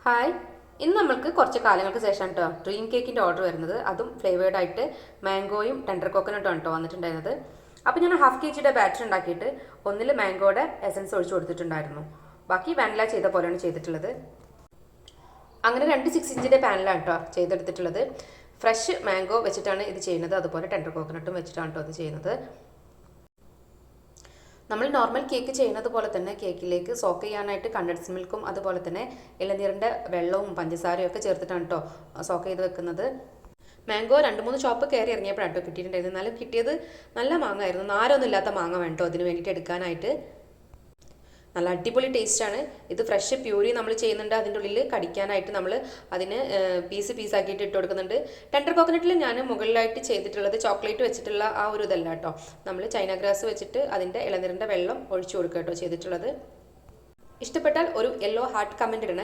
Hi, ഇന്ന് നമ്മൾക്ക് കുറച്ച് കാലങ്ങൾക്ക് ശേഷം കേട്ടോ ഡ്രീം കേക്കിൻ്റെ ഓർഡർ വരുന്നത്. അതും ഫ്ലേവേർഡ് ആയിട്ട് മാംഗോയും ടെൻഡർ കോക്കനട്ടും ആണ് കേട്ടോ വന്നിട്ടുണ്ടായിരുന്നത്. അപ്പോൾ ഞാൻ ഹാഫ് KGയുടെ ബാറ്റർ ഉണ്ടാക്കിയിട്ട് ഒന്നിൽ മാംഗോയുടെ എസൻസ് ഒഴിച്ചു കൊടുത്തിട്ടുണ്ടായിരുന്നു. ബാക്കി വാനില ചെയ്ത പോലെയാണ് ചെയ്തിട്ടുള്ളത്. അങ്ങനെ 6 ഇഞ്ചിൻ്റെ പാനിലാണ് കേട്ടോ ചെയ്തെടുത്തിട്ടുള്ളത്. ഫ്രഷ് മാംഗോ വെച്ചിട്ടാണ് ഇത് ചെയ്യുന്നത്, അതുപോലെ ടെൻഡർ കോക്കനട്ടും വെച്ചിട്ടാണ് കേട്ടോ ഇത് ചെയ്യുന്നത്. നമ്മൾ നോർമൽ കേക്ക് ചെയ്യുന്നത് പോലെ തന്നെ കേക്കിലേക്ക് സോക്ക് ചെയ്യാനായിട്ട് കണ്ടൻസ് മിൽക്കും അതുപോലെ തന്നെ ഇളനീരിൻ്റെ വെള്ളവും പഞ്ചസാരയും ഒക്കെ ചേർത്തിട്ടാണ് കേട്ടോ സോക്ക് ചെയ്ത് വെക്കുന്നത്. മാംഗോ 2-3 ചോപ്പ് കയറി ഇറങ്ങിയപ്പോഴാണ് കേട്ടോ കിട്ടിയിട്ടുണ്ടായിരുന്നു. എന്നാലും കിട്ടിയത് നല്ല മാങ്ങ ആയിരുന്നു. നാരൊന്നും ഇല്ലാത്ത മാങ്ങ വേണ്ടോ അതിന് വേണ്ടിയിട്ട് എടുക്കാനായിട്ട്. നല്ല അടിപൊളി ടേസ്റ്റാണ്. ഇത് ഫ്രഷ് പ്യൂരി നമ്മൾ ചെയ്യുന്നുണ്ട്. അതിൻ്റെ ഉള്ളിൽ കടിക്കാനായിട്ട് നമ്മൾ അതിന് പീസാക്കിയിട്ട് ഇട്ട് കൊടുക്കുന്നുണ്ട്. ടെൻഡർ കോക്കനട്ടിൽ ഞാൻ മുകളിലായിട്ട് ചെയ്തിട്ടുള്ളത് ചോക്ലേറ്റ് വെച്ചിട്ടുള്ള ആ ഒരു ഇതല്ല കേട്ടോ. നമ്മൾ ചൈന ഗ്രാസ് വെച്ചിട്ട് അതിൻ്റെ ഇളനീരിൻ്റെ വെള്ളം ഒഴിച്ചു കൊടുക്കുക കേട്ടോ ചെയ്തിട്ടുള്ളത്. ഇഷ്ടപ്പെട്ടാൽ ഒരു യെല്ലോ ഹാർട്ട് കമൻറ്റ് ഇടണേ.